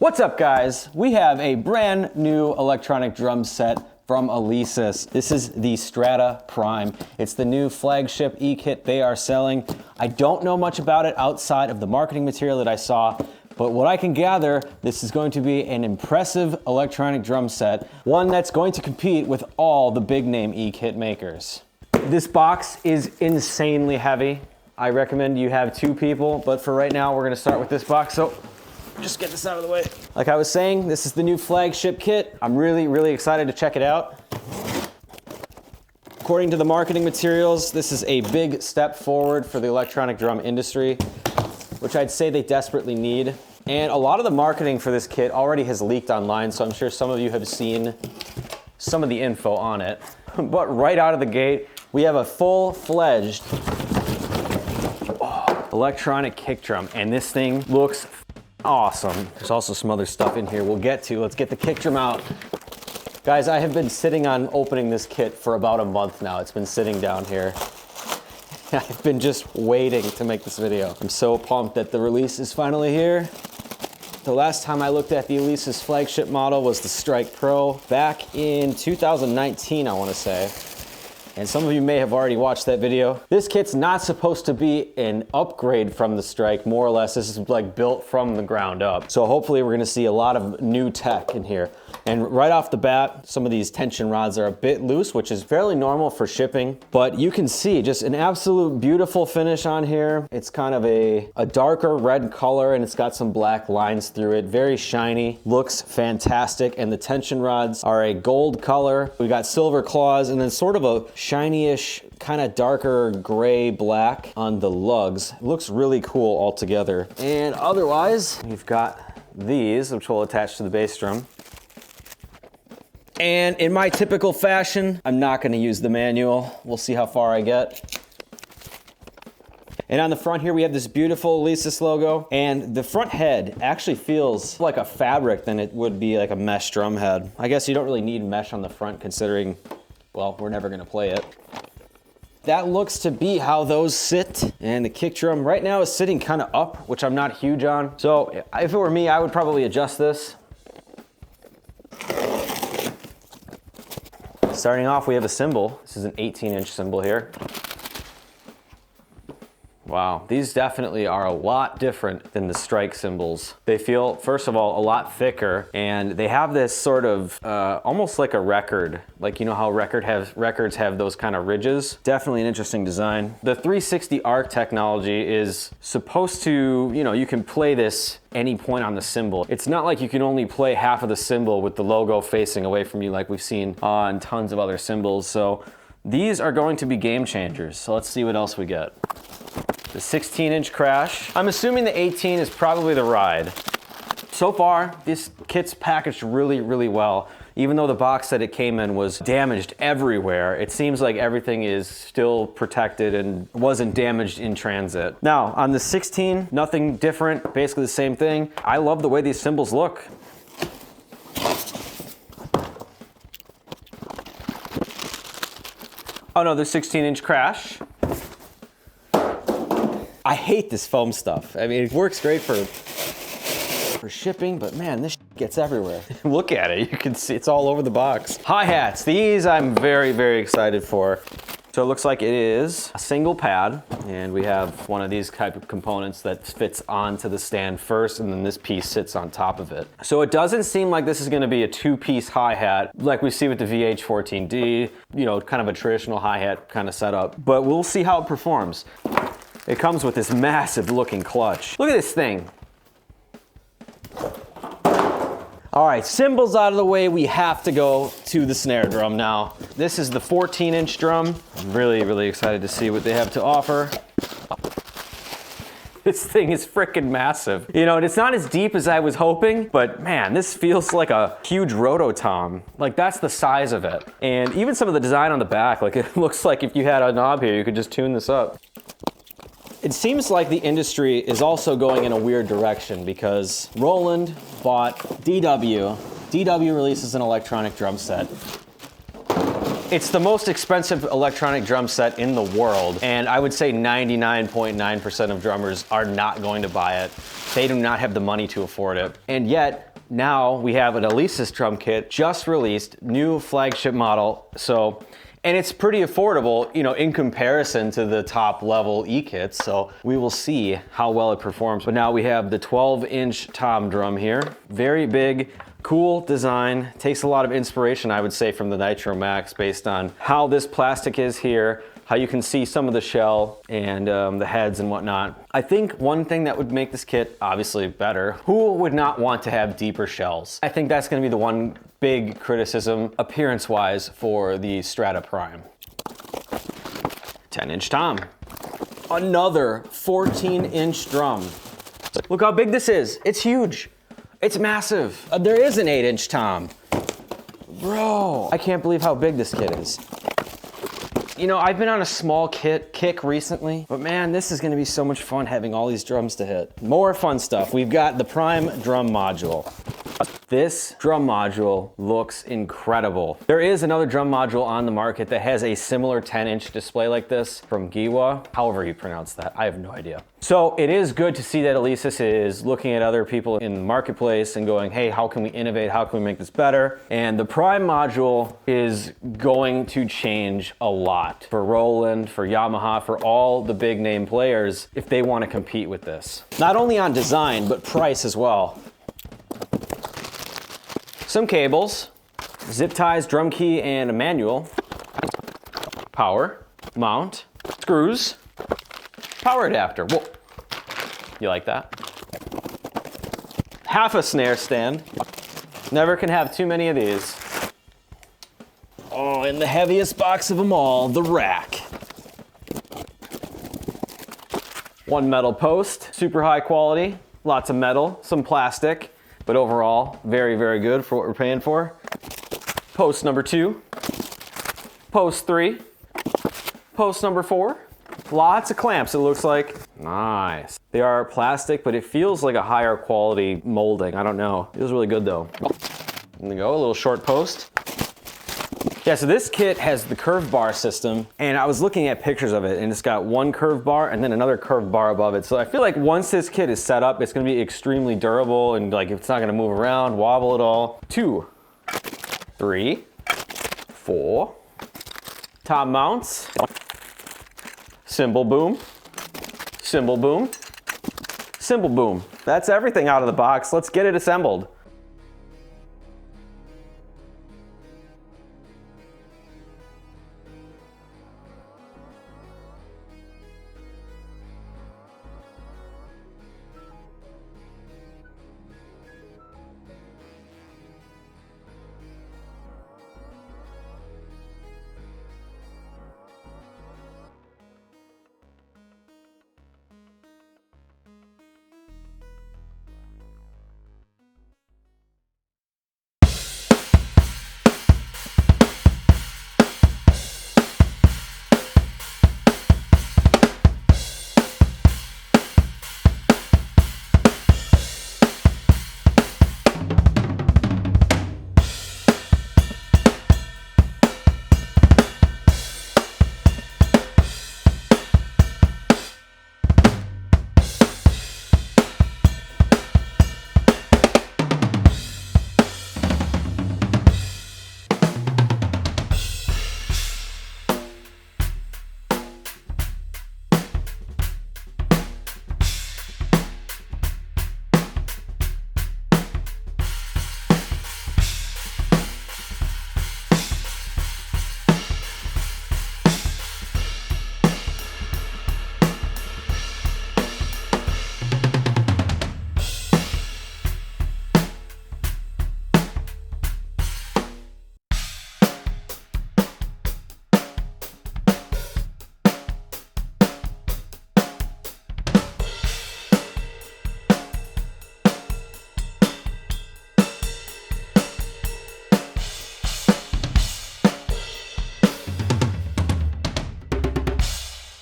What's up, guys? We have a brand new electronic drum set from Alesis. This is the Strata Prime. It's the new flagship e-kit they are selling. I don't know much about it outside of the marketing material that I saw, but what I can gather, this is going to be an impressive electronic drum set, one that's going to compete with all the big name e-kit makers. This box is insanely heavy. I recommend you have two people, but for right now, we're gonna start with this box. So just get this out of the way. Like I was saying, this is the new flagship kit. I'm really excited to check it out. According to the marketing materials, this is a big step forward for the electronic drum industry, which I'd say they desperately need. And a lot of the marketing for this kit already has leaked online, so I'm sure some of you have seen some of the info on it. But right out of the gate, we have a full-fledged electronic kick drum, and this thing looks awesome. There's also some other stuff in here we'll get to. Let's get the kick drum out. Guys, I have been sitting on opening this kit for about a month now. It's been sitting down here. I've been just waiting to make this video. I'm so pumped that the release is finally here. The last time I looked at the Alesis flagship model was the Strike Pro back in 2019, I want to say. And some of you may have already watched that video. This kit's not supposed to be an upgrade from the Strike, more or less. This is like built from the ground up. So hopefully we're gonna see a lot of new tech in here. And right off the bat, some of these tension rods are a bit loose, which is fairly normal for shipping. But you can see just an absolute beautiful finish on here. It's kind of a darker red color, and it's got some black lines through it. Very shiny, looks fantastic. And the tension rods are a gold color. We got silver claws, and then sort of a shiny-ish, kind of darker gray black on the lugs. It looks really cool altogether. And otherwise, we've got these, which will attach to the bass drum. And in my typical fashion, I'm not gonna use the manual. We'll see how far I get. And on the front here, we have this beautiful Alesis logo. And the front head actually feels like a fabric than it would be like a mesh drum head. I guess you don't really need mesh on the front considering, well, we're never gonna play it. That looks to be how those sit. And the kick drum right now is sitting kind of up, which I'm not huge on. So if it were me, I would probably adjust this. Starting off, we have a cymbal. This is an 18-inch cymbal here. Wow, these definitely are a lot different than the Strike cymbals. They feel, first of all, a lot thicker, and they have this sort of, almost like a record. Like, you know how records have those kind of ridges? Definitely an interesting design. The 360 arc technology is supposed to, you know, you can play this any point on the cymbal. It's not like you can only play half of the cymbal with the logo facing away from you like we've seen on tons of other cymbals. So these are going to be game changers. So let's see what else we get. The 16-inch crash. I'm assuming the 18 is probably the ride. So far, this kit's packaged really well. Even though the box that it came in was damaged everywhere, it seems like everything is still protected and wasn't damaged in transit. Now, on the 16, nothing different, basically the same thing. I love the way these cymbals look. Another 16-inch crash. I hate this foam stuff. I mean, it works great for shipping, but man, this gets everywhere. Look at it, you can see it's all over the box. Hi-hats, these I'm very excited for. So it looks like it is a single pad, and we have one of these type of components that fits onto the stand first, and then this piece sits on top of it. So it doesn't seem like this is gonna be a two-piece hi-hat like we see with the VH14D, you know, kind of a traditional hi-hat kind of setup, but we'll see how it performs. It comes with this massive looking clutch. Look at this thing. All right, cymbals out of the way, we have to go to the snare drum now. This is the 14-inch drum. I'm really excited to see what they have to offer. This thing is freaking massive. You know, it's not as deep as I was hoping, but man, this feels like a huge rototom. Like, that's the size of it. And even some of the design on the back, like it looks like if you had a knob here, you could just tune this up. It seems like the industry is also going in a weird direction because Roland bought DW. DW releases an electronic drum set. It's the most expensive electronic drum set in the world, and I would say 99.9% of drummers are not going to buy it. They do not have the money to afford it. And yet, Now we have an Alesis drum kit just released, new flagship model. And it's pretty affordable, you know, in comparison to the top level E-kits. So we will see how well it performs. But now we have the 12-inch tom drum here. Very big, cool design. Takes a lot of inspiration, I would say, from the Nitro Max based on how this plastic is here, how you can see some of the shell and the heads and whatnot. I think one thing that would make this kit obviously better, who would not want to have deeper shells? I think that's gonna be the one big criticism appearance-wise for the Strata Prime. 10-inch tom. Another 14-inch drum. Look how big this is. It's huge. It's massive. There is an 8-inch tom. Bro, I can't believe how big this kit is. You know, I've been on a small kick recently, but man, this is gonna be so much fun having all these drums to hit. More fun stuff. We've got the Prime drum module. This drum module looks incredible. There is another drum module on the market that has a similar 10-inch display like this from Giwa, however you pronounce that, I have no idea. So it is good to see that Alesis is looking at other people in the marketplace and going, hey, how can we innovate? How can we make this better? And the Prime module is going to change a lot for Roland, for Yamaha, for all the big name players if they want to compete with this. Not only on design, but price as well. Some cables, zip ties, drum key, and a manual. Power, mount, screws, power adapter. Whoa, you like that? Half a snare stand. Never can have too many of these. Oh, and the heaviest box of them all, the rack. One metal post, super high quality, lots of metal, some plastic. But overall, very, very good for what we're paying for. Post number 2, post 3, post number 4. Lots of clamps, it looks like. Nice. They are plastic, but it feels like a higher quality molding. I don't know. It feels really good though. There we go, a little short post. Yeah, so this kit has the curved bar system, and I was looking at pictures of it, and it's got one curved bar and then another curved bar above it. So I feel like once this kit is set up, it's gonna be extremely durable, and like it's not gonna move around, wobble at all. 2, 3, 4. Top mounts. Cymbal boom. Cymbal boom. Cymbal boom. That's everything out of the box. Let's get it assembled.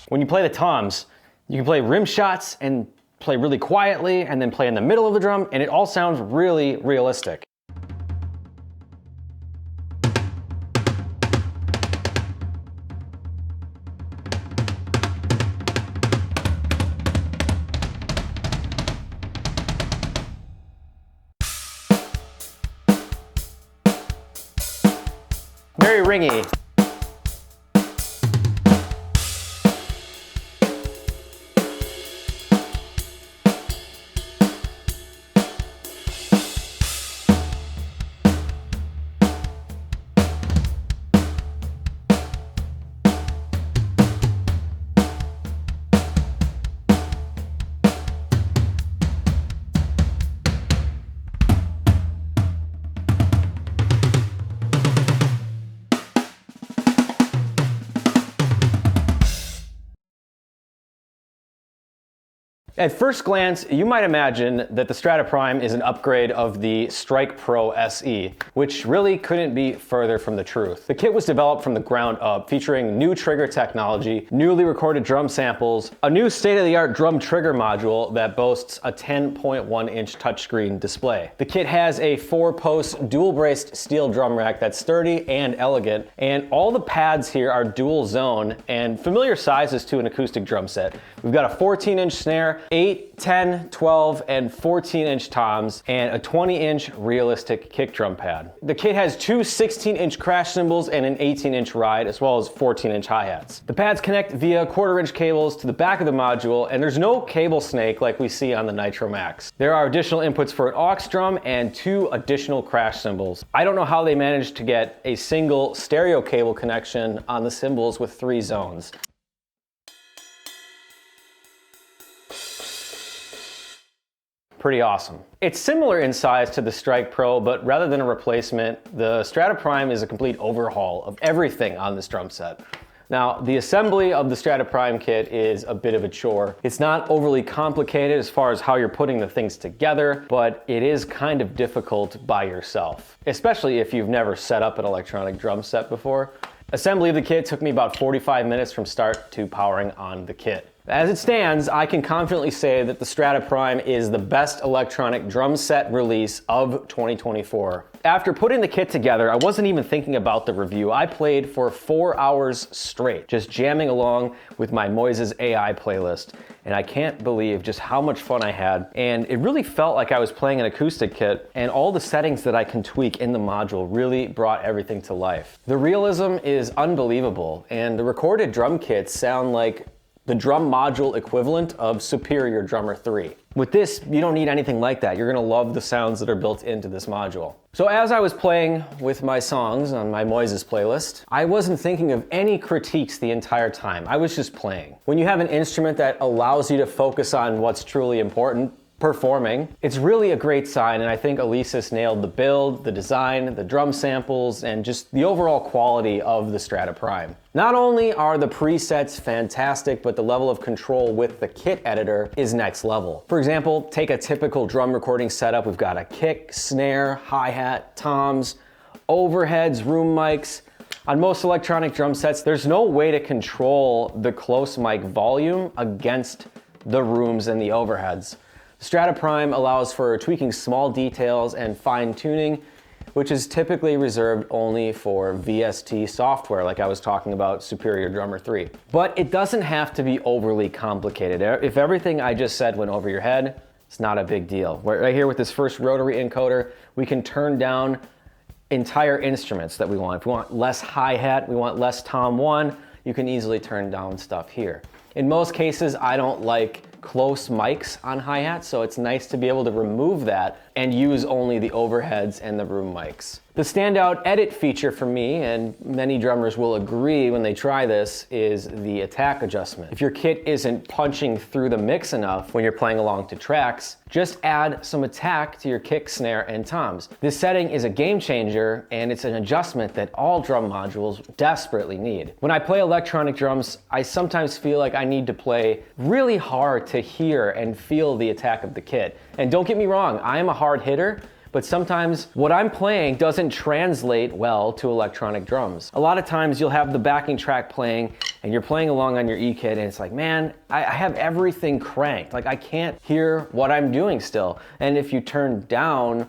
When you play the toms, you can play rim shots and play really quietly and then play in the middle of the drum, and it all sounds really realistic. Very ringy. At first glance, you might imagine that the Strata Prime is an upgrade of the Strike Pro SE, which really couldn't be further from the truth. The kit was developed from the ground up, featuring new trigger technology, newly recorded drum samples, a new state-of-the-art drum trigger module that boasts a 10.1-inch touchscreen display. The kit has a 4-post dual-braced steel drum rack that's sturdy and elegant, and all the pads here are dual zone and familiar sizes to an acoustic drum set. We've got a 14-inch snare, 8, 10, 12, and 14-inch toms, and a 20-inch realistic kick drum pad. The kit has two 16-inch crash cymbals and an 18-inch ride, as well as 14-inch hi-hats. The pads connect via 1/4-inch cables to the back of the module, and there's no cable snake like we see on the Nitro Max. There are additional inputs for an aux drum and 2 additional crash cymbals. I don't know how they managed to get a single stereo cable connection on the cymbals with 3 zones. Pretty awesome. It's similar in size to the Strike Pro, but rather than a replacement, the Strata Prime is a complete overhaul of everything on this drum set. Now, the assembly of the Strata Prime kit is a bit of a chore. It's not overly complicated as far as how you're putting the things together, but it is kind of difficult by yourself, especially if you've never set up an electronic drum set before. Assembly of the kit took me about 45 minutes from start to powering on the kit. As it stands, I can confidently say that the Strata Prime is the best electronic drum set release of 2024. After putting the kit together, I wasn't even thinking about the review. I played for 4 hours straight, just jamming along with my Moises AI playlist. And I can't believe just how much fun I had. And it really felt like I was playing an acoustic kit, and all the settings that I can tweak in the module really brought everything to life. The realism is unbelievable, and the recorded drum kits sound like the drum module equivalent of Superior Drummer 3. With this, you don't need anything like that. You're gonna love the sounds that are built into this module. So as I was playing with my songs on my Moises playlist, I wasn't thinking of any critiques the entire time. I was just playing. When you have an instrument that allows you to focus on what's truly important, performing, it's really a great sign, and I think Alesis nailed the build, the design, the drum samples, and just the overall quality of the Strata Prime. Not only are the presets fantastic, but the level of control with the kit editor is next level. For example, take a typical drum recording setup. We've got a kick, snare, hi-hat, toms, overheads, room mics. On most electronic drum sets, there's no way to control the close mic volume against the rooms and the overheads. Strata Prime allows for tweaking small details and fine-tuning, which is typically reserved only for VST software, like I was talking about Superior Drummer 3. But it doesn't have to be overly complicated. If everything I just said went over your head, it's not a big deal. Right here with this first rotary encoder, we can turn down entire instruments that we want. If we want less hi-hat, we want less tom 1, you can easily turn down stuff here. In most cases, I don't like close mics on hi-hats, so it's nice to be able to remove that and use only the overheads and the room mics. The standout edit feature for me, and many drummers will agree when they try this, is the attack adjustment. If your kit isn't punching through the mix enough when you're playing along to tracks, just add some attack to your kick, snare, and toms. This setting is a game changer, and it's an adjustment that all drum modules desperately need. When I play electronic drums, I sometimes feel like I need to play really hard to hear and feel the attack of the kit. And don't get me wrong, I am a hard hitter, but sometimes what I'm playing doesn't translate well to electronic drums. A lot of times you'll have the backing track playing and you're playing along on your E-kit and it's like, man, I have everything cranked. Like I can't hear what I'm doing still. And if you turn down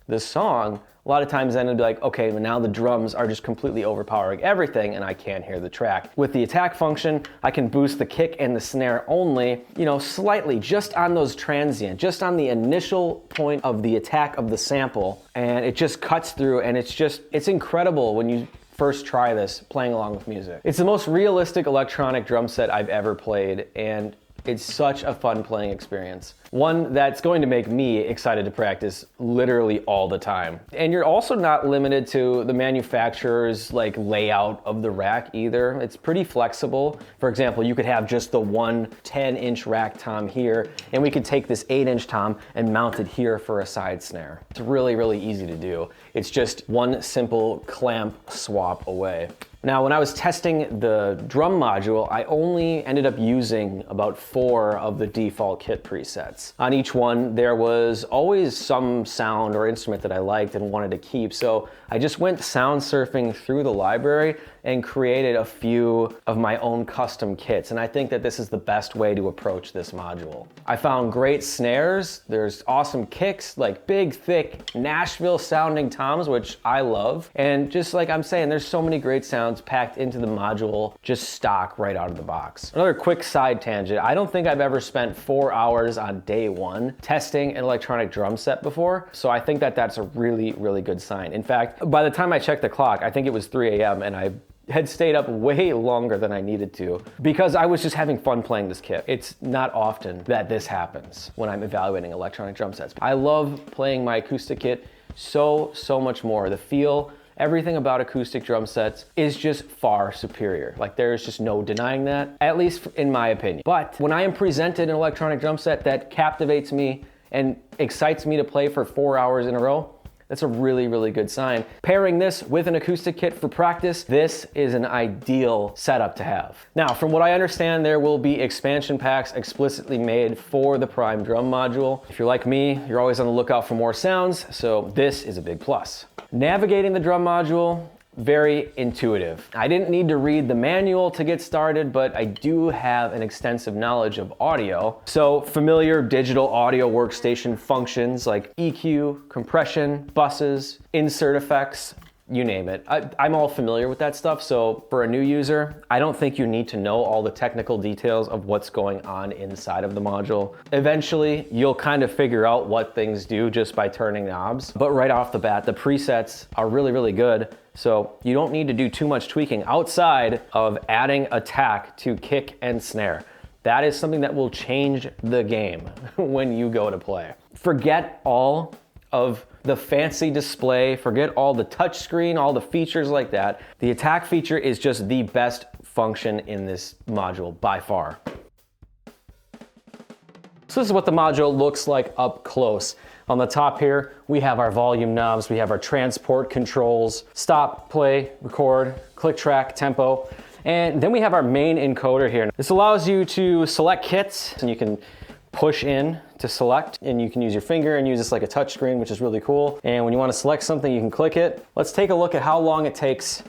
the song, a lot of times then it'll be like, okay, well now the drums are just completely overpowering everything and I can't hear the track. With the attack function, I can boost the kick and the snare only, slightly, just on those transient, just on the initial point of the attack of the sample, and it just cuts through, and it's incredible when you first try this playing along with music. It's the most realistic electronic drum set I've ever played, and it's such a fun playing experience. One that's going to make me excited to practice literally all the time. And you're also not limited to the manufacturer's like layout of the rack either. It's pretty flexible. For example, you could have just the one 10-inch rack tom here, and we could take this 8-inch tom and mount it here for a side snare. It's really, really easy to do. It's just one simple clamp swap away. Now, when I was testing the drum module, I only ended up using about 4 of the default kit presets. On each one, there was always some sound or instrument that I liked and wanted to keep, so I just went sound surfing through the library and created a few of my own custom kits, and I think that this is the best way to approach this module. I found great snares, there's awesome kicks, like big, thick, Nashville sounding toms, which I love, and just like I'm saying, there's so many great sounds packed into the module, just stock right out of the box. Another quick side tangent, I don't think I've ever spent 4 hours on day one testing an electronic drum set before, so I think that that's a really, really good sign. In fact, by the time I checked the clock, I think it was 3 a.m. and I had stayed up way longer than I needed to because I was just having fun playing this kit. It's not often that this happens when I'm evaluating electronic drum sets. I love playing my acoustic kit so much more. The feel, everything about acoustic drum sets is just far superior. Like there's just no denying that, at least in my opinion. But when I am presented an electronic drum set that captivates me and excites me to play for 4 hours in a row, that's a really, really good sign. Pairing this with an acoustic kit for practice, this is an ideal setup to have. Now, from what I understand, there will be expansion packs explicitly made for the Prime drum module. If you're like me, you're always on the lookout for more sounds, so this is a big plus. Navigating the drum module, very intuitive. I didn't need to read the manual to get started, but I do have an extensive knowledge of audio. So familiar digital audio workstation functions like EQ, compression, buses, insert effects, you name it. I'm all familiar with that stuff, so for a new user, I don't think you need to know all the technical details of what's going on inside of the module. Eventually, you'll kind of figure out what things do just by turning knobs, but right off the bat, the presets are really, really good, so you don't need to do too much tweaking outside of adding attack to kick and snare. That is something that will change the game when you go to play. Forget all of the fancy display, forget all the touchscreen, all the features like that. The attack feature is just the best function in this module by far. So this is what the module looks like up close. On the top here, we have our volume knobs, we have our transport controls, stop, play, record, click track, tempo, and then we have our main encoder here. This allows you to select kits, and you can push in to select, and you can use your finger and use this like a touch screen, which is really cool. And when you want to select something, you can click it. Let's take a look at how long it takes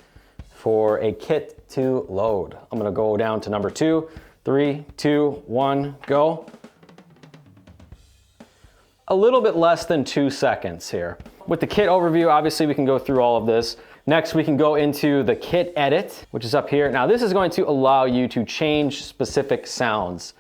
for a kit to load. I'm gonna go down to number 2, 3, 2, 1, go. A little bit less than 2 seconds here. With the kit overview, obviously we can go through all of this. Next, we can go into the kit edit, which is up here. Now this is going to allow you to change specific sounds.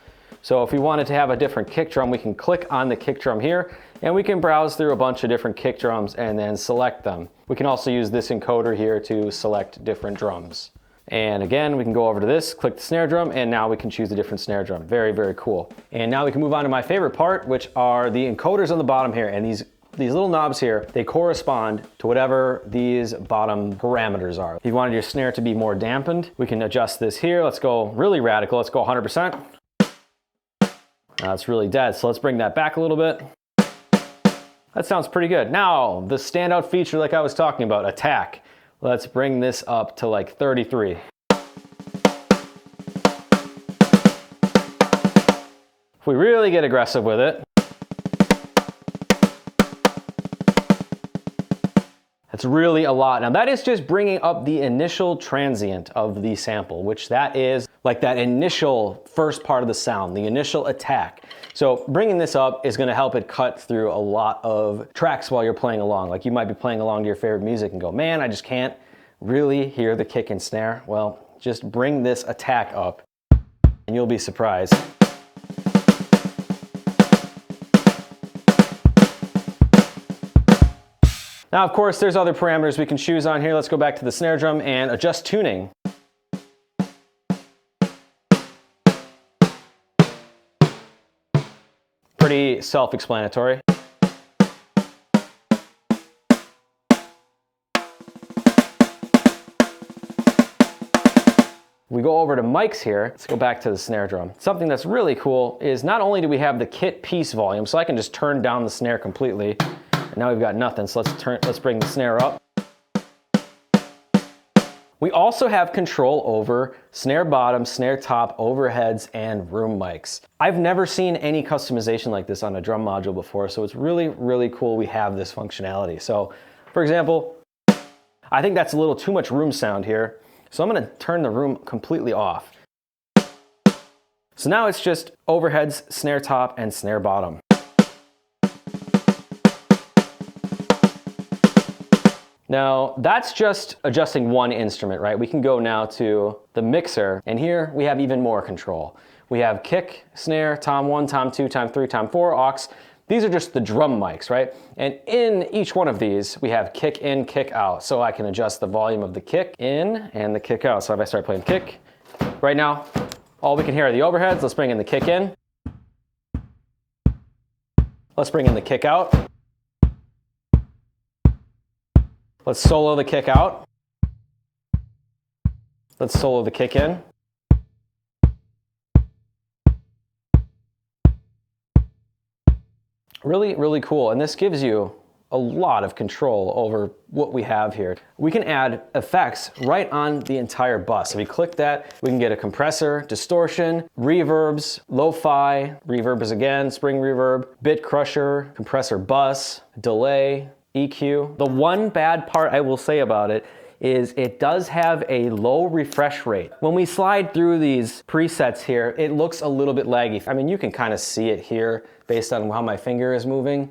So if we wanted to have a different kick drum, we can click on the kick drum here, and we can browse through a bunch of different kick drums and then select them. We can also use this encoder here to select different drums. And again, we can go over to this, click the snare drum, and now we can choose a different snare drum. Very, very cool. And now we can move on to my favorite part, which are the encoders on the bottom here. And these little knobs here, they correspond to whatever these bottom parameters are. If you wanted your snare to be more dampened, we can adjust this here. Let's go really radical. Let's go 100%. It's really dead, so let's bring that back a little bit. That sounds pretty good. Now, the standout feature like I was talking about, attack. Let's bring this up to like 33. If we really get aggressive with it, that's really a lot. Now that is just bringing up the initial transient of the sample, which that is like that initial first part of the sound, the initial attack. So bringing this up is gonna help it cut through a lot of tracks while you're playing along. Like you might be playing along to your favorite music and go, man, I just can't really hear the kick and snare. Well, just bring this attack up and you'll be surprised. Now, of course, there's other parameters we can choose on here. Let's go back to the snare drum and adjust tuning. Pretty self-explanatory. We go over to mics here. Let's go back to the snare drum. Something that's really cool is not only do we have the kit piece volume, so I can just turn down the snare completely. And now we've got nothing, so let's bring the snare up. We also have control over snare bottom, snare top, overheads, and room mics. I've never seen any customization like this on a drum module before, so it's really, really cool we have this functionality. So, for example, I think that's a little too much room sound here, so I'm gonna turn the room completely off. So now it's just overheads, snare top, and snare bottom. Now, that's just adjusting one instrument, right? We can go now to the mixer, and here we have even more control. We have kick, snare, tom 1, tom 2, tom 3, tom 4, aux. These are just the drum mics, right? And in each one of these, we have kick in, kick out. So I can adjust the volume of the kick in and the kick out. So if I start playing kick, right now, all we can hear are the overheads. Let's bring in the kick in. Let's bring in the kick out. Let's solo the kick out. Let's solo the kick in. Really, really cool. And this gives you a lot of control over what we have here. We can add effects right on the entire bus. If we click that, we can get a compressor, distortion, reverbs, lo-fi, reverbs again, spring reverb, bit crusher, compressor bus, delay, EQ. The one bad part I will say about it is it does have a low refresh rate. When we slide through these presets here, it looks a little bit laggy. I mean, you can kind of see it here based on how my finger is moving.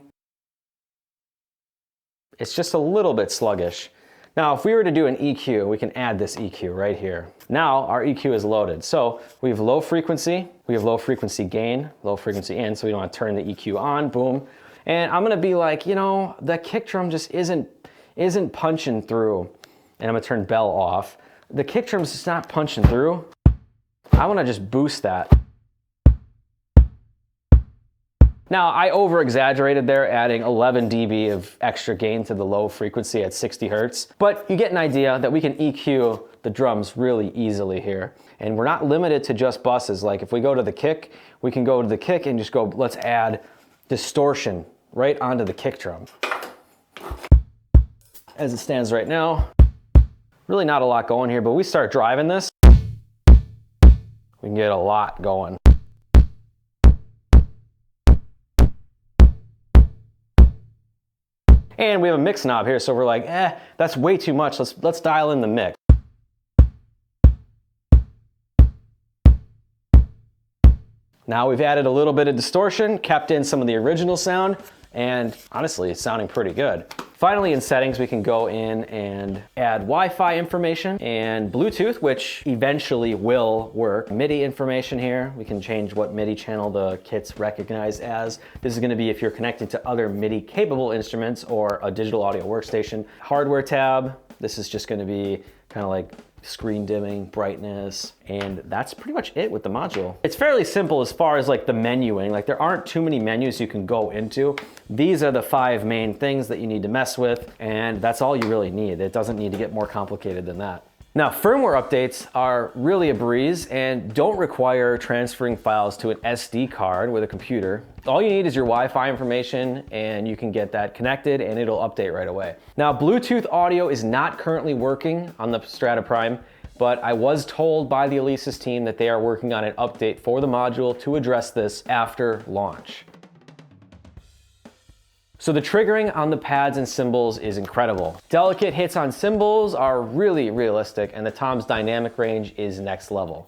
It's just a little bit sluggish. Now, if we were to do an EQ, we can add this EQ right here. Now, our EQ is loaded. So we have low frequency, we have low frequency gain, low frequency in, so we don't want to turn the EQ on, boom. And I'm gonna be like, you know, the kick drum just isn't punching through. And I'm gonna turn bell off. The kick drum's just not punching through. I wanna just boost that. Now, I over-exaggerated there, adding 11 dB of extra gain to the low frequency at 60 Hertz. But you get an idea that we can EQ the drums really easily here. And we're not limited to just buses. Like if we go to the kick, we can go to the kick and just go, let's add distortion right onto the kick drum. As it stands right now, really not a lot going here, but we start driving this, we can get a lot going. And we have a mix knob here, so we're like, that's way too much. Let's dial in the mix. Now we've added a little bit of distortion, kept in some of the original sound, and honestly, it's sounding pretty good. Finally, in settings, we can go in and add Wi-Fi information and Bluetooth, which eventually will work. MIDI information here. We can change what MIDI channel the kit's recognized as. This is going to be if you're connected to other MIDI-capable instruments or a digital audio workstation. Hardware tab. This is just going to be kind of like screen dimming, brightness, and that's pretty much it with the module. It's fairly simple as far as like the menuing. Like there aren't too many menus you can go into. These are the 5 main things that you need to mess with, and that's all you really need. It doesn't need to get more complicated than that. Now, firmware updates are really a breeze and don't require transferring files to an SD card with a computer. All you need is your Wi-Fi information and you can get that connected and it'll update right away. Now, Bluetooth audio is not currently working on the Strata Prime, but I was told by the Alesis team that they are working on an update for the module to address this after launch. So the triggering on the pads and cymbals is incredible. Delicate hits on cymbals are really realistic, and the tom's dynamic range is next level.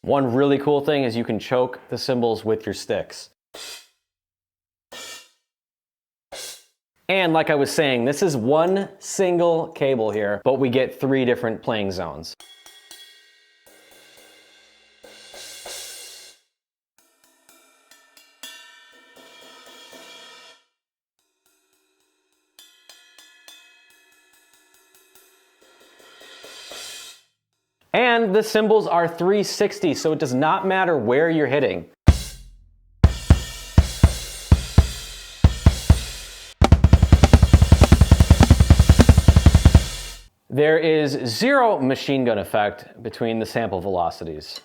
One really cool thing is you can choke the cymbals with your sticks. And like I was saying, this is one single cable here, but we get 3 different playing zones. And the cymbals are 360, so it does not matter where you're hitting. There is 0 machine gun effect between the sample velocities.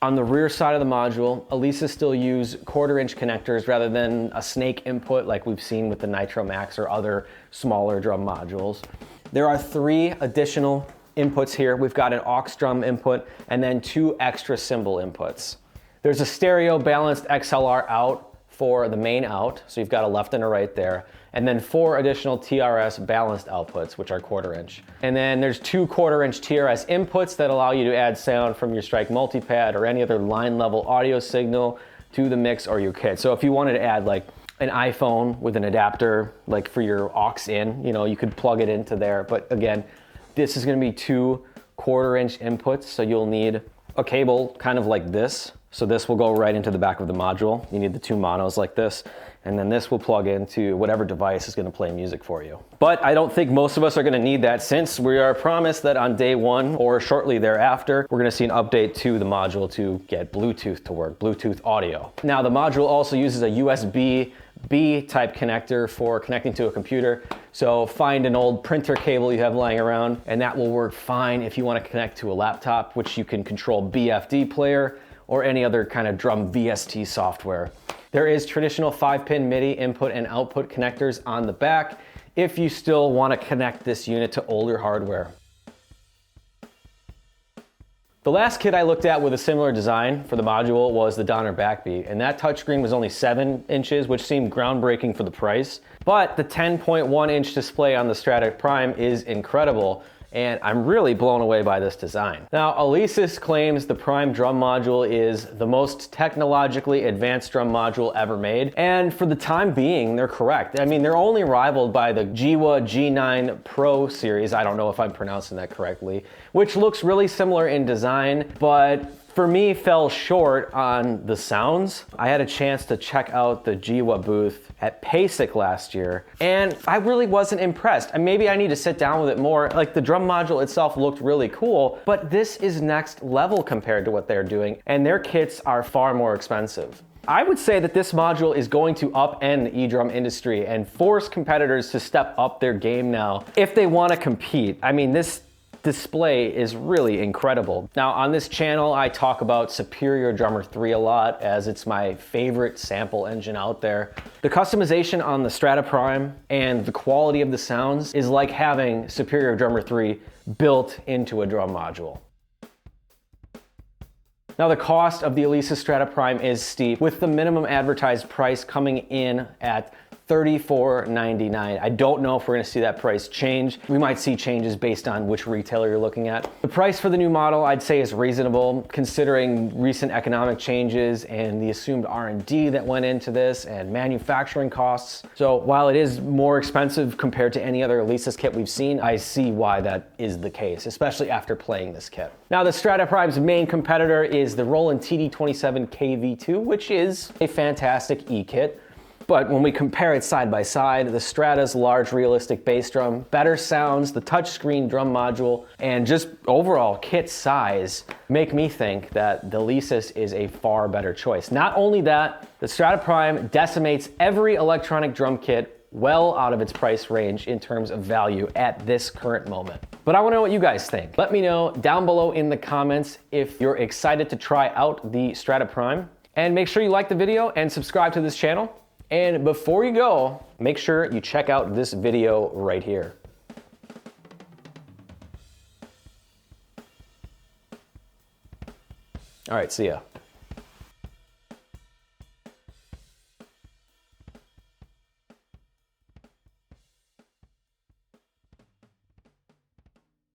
On the rear side of the module, Alesis still use 1/4-inch connectors rather than a snake input like we've seen with the Nitro Max or other smaller drum modules. There are 3 additional inputs here. We've got an aux drum input and then 2 extra cymbal inputs. There's a stereo balanced XLR out for the main out, so you've got a left and a right there, and then 4 additional TRS balanced outputs, which are 1/4-inch. And then there's 2 1/4-inch TRS inputs that allow you to add sound from your Strike multipad or any other line level audio signal to the mix or your kit. So if you wanted to add like an iPhone with an adapter, like for your aux in, you know, you could plug it into there. But again, this is gonna be 2 1/4-inch inputs, so you'll need a cable kind of like this. So this will go right into the back of the module. You need the 2 monos like this, and then this will plug into whatever device is gonna play music for you. But I don't think most of us are gonna need that, since we are promised that on day 1 or shortly thereafter, we're gonna see an update to the module to get Bluetooth to work, Bluetooth audio. Now the module also uses a USB-B type connector for connecting to a computer. So find an old printer cable you have lying around, and that will work fine if you wanna connect to a laptop, which you can control BFD player or any other kind of drum VST software. There is traditional 5-pin MIDI input and output connectors on the back if you still want to connect this unit to older hardware. The last kit I looked at with a similar design for the module was the Donner Backbeat, and that touchscreen was only 7 inches, which seemed groundbreaking for the price. But the 10.1-inch display on the Strata Prime is incredible, and I'm really blown away by this design. Now, Alesis claims the Prime drum module is the most technologically advanced drum module ever made, and for the time being, they're correct. I mean, they're only rivaled by the Jiwa G9 Pro series, I don't know if I'm pronouncing that correctly, which looks really similar in design, but for me, fell short on the sounds. I had a chance to check out the Jiwa booth at PASIC last year, and I really wasn't impressed. And maybe I need to sit down with it more. Like, the drum module itself looked really cool, but this is next level compared to what they're doing, and their kits are far more expensive. I would say that this module is going to upend the e-drum industry and force competitors to step up their game now if they want to compete. I mean, this display is really incredible. Now on this channel, I talk about Superior Drummer 3 a lot, as it's my favorite sample engine out there. The customization on the Strata Prime and the quality of the sounds is like having Superior Drummer 3 built into a drum module. Now the cost of the Alesis Strata Prime is steep, with the minimum advertised price coming in at $34.99. I don't know if we're gonna see that price change. We might see changes based on which retailer you're looking at. The price for the new model, I'd say, is reasonable considering recent economic changes and the assumed R&D that went into this and manufacturing costs. So while it is more expensive compared to any other Alesis kit we've seen, I see why that is the case, especially after playing this kit. Now the Strata Prime's main competitor is the Roland TD27 KV2, which is a fantastic E-kit. But when we compare it side by side, the Strata's large realistic bass drum, better sounds, the touchscreen drum module, and just overall kit size make me think that the Alesis is a far better choice. Not only that, the Strata Prime decimates every electronic drum kit well out of its price range in terms of value at this current moment. But I want to know what you guys think. Let me know down below in the comments if you're excited to try out the Strata Prime. And make sure you like the video and subscribe to this channel. And before you go, make sure you check out this video right here. All right, see ya.